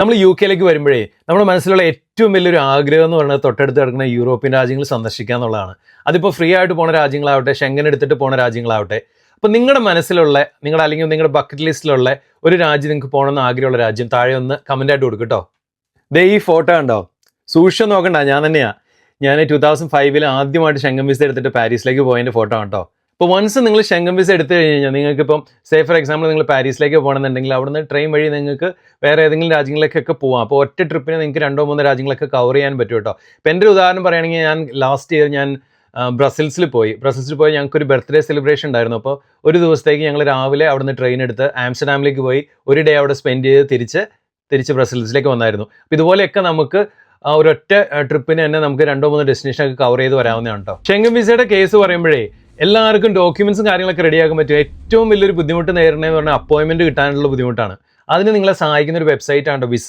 നമ്മൾ യു കെയിലേക്ക് വരുമ്പോഴേ നമ്മുടെ മനസ്സിലുള്ള ഏറ്റവും വലിയൊരു ആഗ്രഹം എന്ന് പറയുന്നത് തൊട്ടടുത്ത് കിടക്കുന്ന യൂറോപ്യൻ രാജ്യങ്ങൾ സന്ദർശിക്കുക എന്നുള്ളതാണ്. അതിപ്പോൾ ഫ്രീ ആയിട്ട് പോകുന്ന രാജ്യങ്ങളാവട്ടെ, ഷെങ്കൻ എടുത്തിട്ട് പോകുന്ന രാജ്യങ്ങളാവട്ടെ. അപ്പോൾ നിങ്ങളുടെ മനസ്സിലുള്ള അല്ലെങ്കിൽ നിങ്ങളുടെ ബക്കറ്റ് ലിസ്റ്റിലുള്ള ഒരു രാജ്യം നിങ്ങൾക്ക് പോകണമെന്ന് ആഗ്രഹമുള്ള രാജ്യം താഴെ ഒന്ന് കമൻ്റ് ആയിട്ട് കൊടുക്കും കേട്ടോ. ദേ ഈ ഫോട്ടോ കണ്ടോ, സൂക്ഷിച്ച് നോക്കണ്ട, ഞാൻ തന്നെയാണ്. ഞാൻ 2005 ആദ്യമായിട്ട് ഷെങ്കൻ വിസ എടുത്തിട്ട് പാരീസിലേക്ക് പോയതിൻ്റെ ഫോട്ടോ കേട്ടോ. അപ്പോൾ വൺസ് നിങ്ങൾ ഷെങ്കൻ വിസ എടുത്തു കഴിഞ്ഞാൽ നിങ്ങൾക്കിപ്പം ഫോർ എക്സാമ്പിൾ നിങ്ങൾ പാരീസിലേക്ക് പോകണമെന്നുണ്ടെങ്കിൽ അവിടുന്ന് ട്രെയിൻ വഴി നിങ്ങൾക്ക് വേറെ ഏതെങ്കിലും രാജ്യങ്ങളിലേക്കൊക്കെ പോകാം. അപ്പോൾ ഒറ്റ ട്രിപ്പിന് നിങ്ങൾക്ക് 2-3 രാജ്യങ്ങളൊക്കെ കവർ ചെയ്യാൻ പറ്റും കേട്ടോ. ഇപ്പോൾ എൻ്റെ ഒരു ഉദാഹരണം പറയുകയാണെങ്കിൽ ഞാൻ ലാസ്റ്റ് ഇയർ ഞാൻ ബ്രസൽസിൽ പോയി ഞങ്ങൾക്കൊരു ബർത്ത്ഡേ സെലിബ്രേഷൻ ഉണ്ടായിരുന്നു. അപ്പോൾ ഒരു ദിവസത്തേക്ക് ഞങ്ങൾ രാവിലെ അവിടുന്ന് ട്രെയിൻ എടുത്ത് ആംസ്റ്റർഡാമിലേക്ക് പോയി ഒരു ഡേ അവിടെ സ്പെൻഡ് ചെയ്ത് തിരിച്ച് ബ്രസൽസിലേക്ക് വന്നായിരുന്നു. അപ്പോൾ ഇതുപോലെയൊക്കെ നമുക്ക് ഒരൊറ്റ ട്രിപ്പിന് തന്നെ നമുക്ക് 2-3 ഡെസ്റ്റിനേഷനൊക്കെ കവർ ചെയ്ത് വരാവുന്നതാണ് കേട്ടോ. ഷെങ്കൻ വിസയുടെ കേസ് പറയുമ്പോഴേ എല്ലാവർക്കും ഡോക്യുമെന്റ്സും കാര്യങ്ങളൊക്കെ റെഡിയാക്കാൻ പറ്റും. ഏറ്റവും വലിയൊരു ബുദ്ധിമുട്ട് നേരിടുന്നതെന്ന് പറഞ്ഞാൽ അപ്പോയിൻമെന്റ് കിട്ടാനുള്ള ബുദ്ധിമുട്ടാണ്. അതിന് നിങ്ങളെ സഹായിക്കുന്ന ഒരു വെബ്സൈറ്റ് ആണ് വിസ